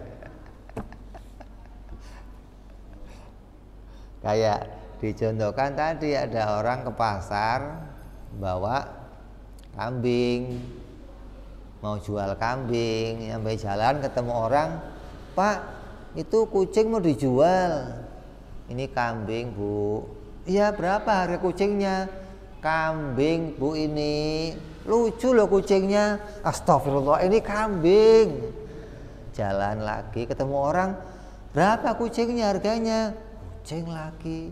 Kayak dicontohkan tadi ada orang ke pasar bawa kambing, mau jual kambing, sampai jalan ketemu orang, Pak itu kucing mau dijual. Ini kambing Bu. Iya berapa harga kucingnya? Kambing Bu ini lucu loh kucingnya. Astagfirullah ini kambing. Jalan lagi ketemu orang, berapa kucingnya harganya? Kucing lagi.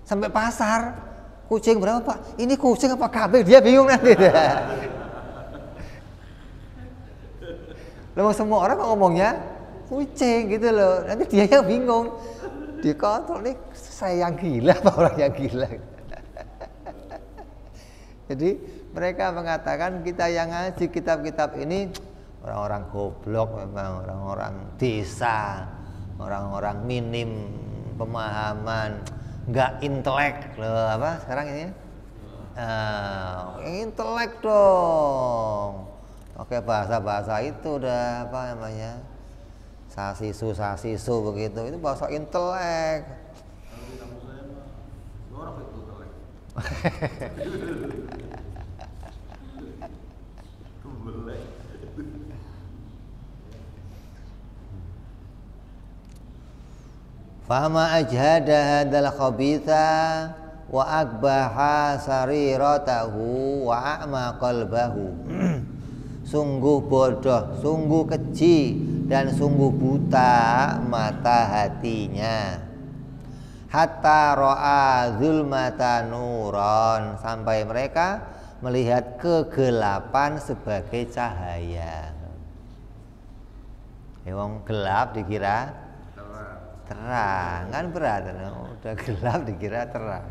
Sampai pasar, kucing berapa Pak? Ini kucing apa kambing? Dia bingung nanti. Loh semua orang ngomongnya kucing gitu loh. Nanti dia yang bingung. Dikontrol nih saya yang gila apa orang yang gila. Jadi mereka mengatakan kita yang ngaji kitab-kitab ini orang-orang goblok memang, orang-orang desa, orang-orang minim pemahaman, nggak intelek loh apa sekarang ini? Intelek dong. Pakai bahasa-bahasa itu udah apa namanya? Sasisu begitu. Itu bahasa intelek. Fama ajhada hadal khabitha wa akbaha sariratahu wa a'ma qalbahu. Sungguh bodoh, sungguh keji dan sungguh buta mata hatinya. Hatta ra'a zulmata nuron, sampai mereka melihat kegelapan sebagai cahaya. Wong gelap dikira terang, kan berat, udah gelap dikira terang.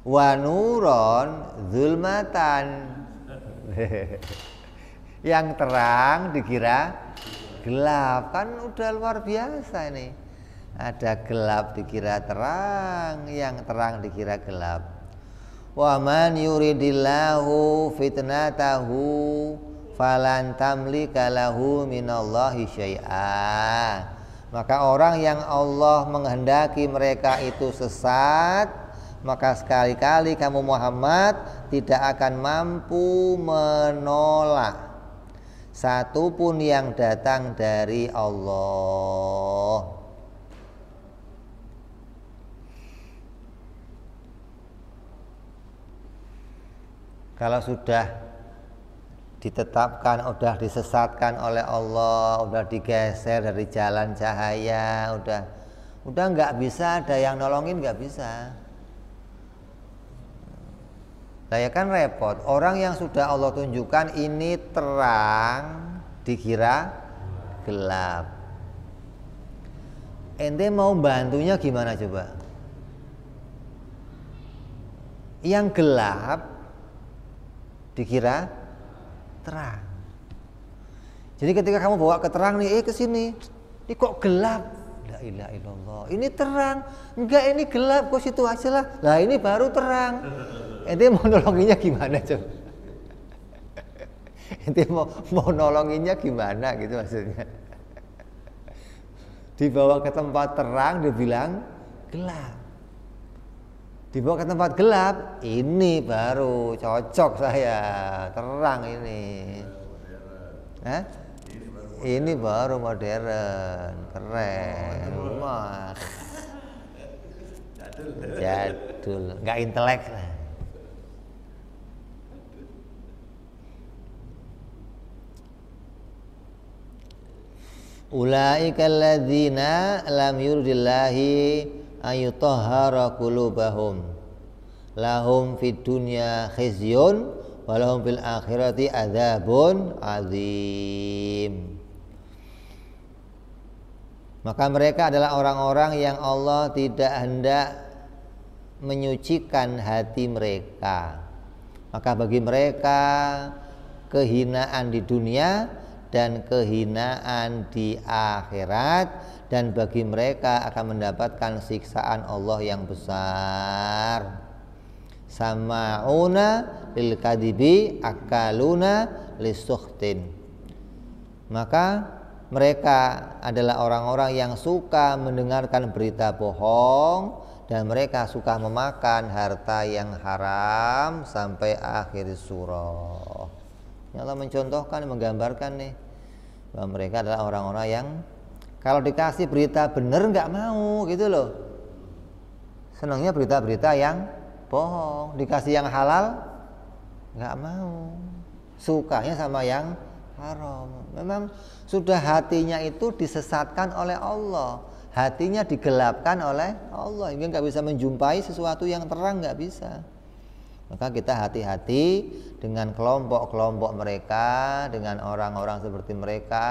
Wa nuron zulmatan, yang terang dikira gelap, kan udah luar biasa ini. Ada gelap dikira terang, yang terang dikira gelap. Wa man yuridillahu fitnatahu falan tamlika lahu minallahi syai'a. Maka orang yang Allah menghendaki mereka itu sesat, maka sekali-kali kamu Muhammad tidak akan mampu menolak satupun yang datang dari Allah. Kalau sudah ditetapkan, udah disesatkan oleh Allah, udah digeser dari jalan cahaya, udah nggak bisa ada yang nolongin, nggak bisa. Nah ya kan repot. Orang yang sudah Allah tunjukkan ini terang dikira gelap. Ente mau bantunya gimana coba? Yang gelap dikira terang. Jadi ketika kamu bawa ke terang nih, ke sini, ini kok gelap? La ilaha illallah. Ini terang. Enggak, ini gelap. Kok situ aja lah. Lah ini baru terang. Ente mau nolonginnya gimana coba? Ente mau nolonginnya gimana gitu maksudnya? Dibawa ke tempat terang, dia bilang gelap. Dibawa ke tempat gelap, ini baru cocok saya, terang ini. Hah? Ini baru modern, keren. Wah. Jadul, nggak intelek. Ulaika alladzina lam yuridillahi ayutahhara qulubahum lahum fid dunya khizyun wa lahum fil akhirati adzabun azim. Maka mereka adalah orang-orang yang Allah tidak hendak menyucikan hati mereka. Maka bagi mereka kehinaan di dunia dan kehinaan di akhirat, dan bagi mereka akan mendapatkan siksaan Allah yang besar. Sama'una lil kadibi akaluna lisukhtin. Maka mereka adalah orang-orang yang suka mendengarkan berita bohong, dan mereka suka memakan harta yang haram sampai akhir surah. Allah mencontohkan, menggambarkan nih bahwa mereka adalah orang-orang yang kalau dikasih berita benar nggak mau gitu loh. Senangnya berita-berita yang bohong. Dikasih yang halal nggak mau. Sukanya sama yang haram. Memang sudah hatinya itu disesatkan oleh Allah, hatinya digelapkan oleh Allah, hingga nggak bisa menjumpai sesuatu yang terang, nggak bisa. Maka kita hati-hati dengan kelompok-kelompok mereka, dengan orang-orang seperti mereka,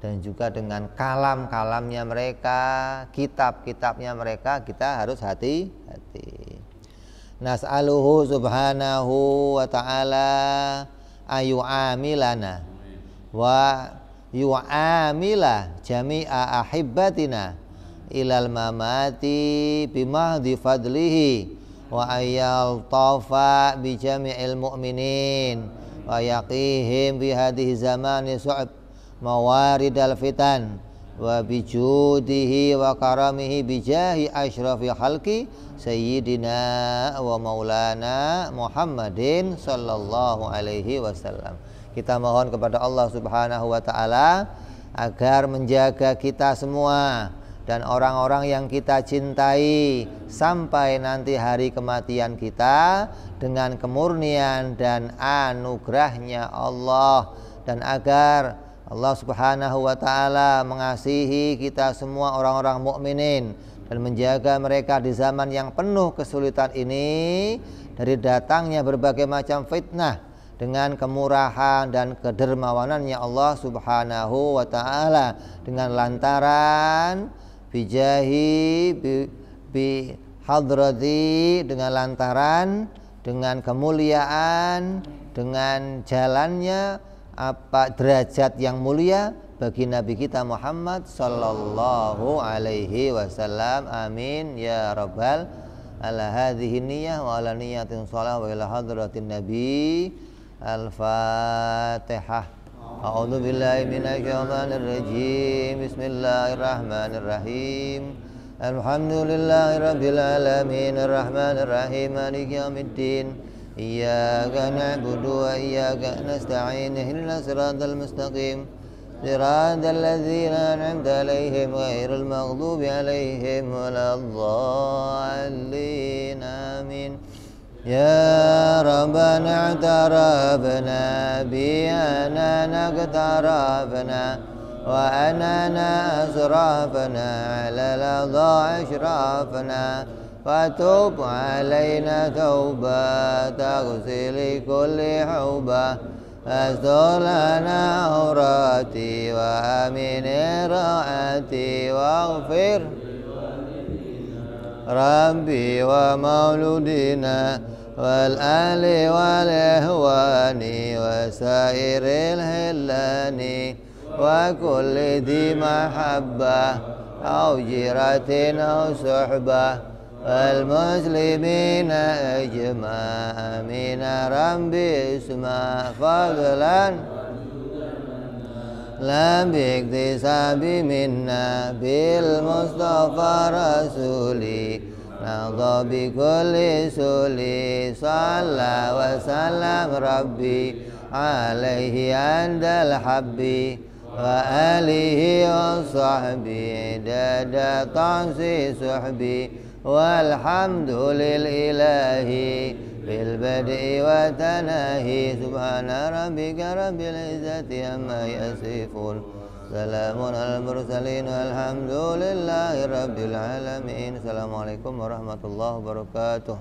dan juga dengan kalam-kalamnya mereka, kitab-kitabnya mereka. Kita harus hati-hati. Nas'aluhu subhanahu wa ta'ala ayu'amilana wa yu'amila jami'a ahibbatina ilal mamati bimahdi fadlihi wa ayyal tafa bi jami'il mu'minin wa yaqihim bi hadhihi zamani su'ab mawaridal fitan wa bijudihi wa karamihi bijahi asyrafil khalqi sayyidina wa maulana Muhammadin sallallahu alaihi wasallam. Kita mohon kepada Allah Subhanahu wa ta'ala agar menjaga kita semua dan orang-orang yang kita cintai sampai nanti hari kematian kita dengan kemurnian dan anugerahnya Allah, dan agar Allah Subhanahu wa ta'ala mengasihi kita semua orang-orang mukminin dan menjaga mereka di zaman yang penuh kesulitan ini dari datangnya berbagai macam fitnah, dengan kemurahan dan kedermawanannya Allah Subhanahu wa ta'ala, dengan lantaran bijahi bi hadrati, dengan lantaran dengan kemuliaan, dengan jalannya apa derajat yang mulia bagi Nabi kita Muhammad sallallahu alaihi wasallam. Amin ya rabbal ala hadhihi niyyah wa ala niyatin shalah wa ila hadratin nabi. Al-Fatihah. A'udzu billahi minasy syaithanir rajim. Bismillahirrahmanirrahim. Alhamdulillahirabbil alamin arrahmanir rahim maliki yaumiddin. Iyyaka na'budu wa iyyaka nasta'in. Ihdinas siratal mustaqim. Siratal ladzina an'amta 'alaihim ghairil maghdubi 'alaihim waladdallin. Amin. Ya Rabbana i'tarafna bi anana qtarafna wa anana asrafna ala ladha ashrafna fatub alaina tauba taghsili kulli hauba astolana aurati wa amin raati waghfir Rabbi wa mauludina wal ali wal ihwani wa sairil hillani wa kulli di mahabbah au jiratin au suhbah wal muslimina ajma' amin Rabbi isma fadlan la biiktisabi minna bil mustafa rasuli nadha bi kulli suli salla wa sallam rabbi alaihi andal habbi wa alihi wa sahbi dada tansi suhbi walhamdulillahi بالبدء والتناهي سبحان ربك رب العزة عما يصفون سلام على المرسلين والحمد لله رب العالمين. Assalamualaikum warahmatullahi wabarakatuh.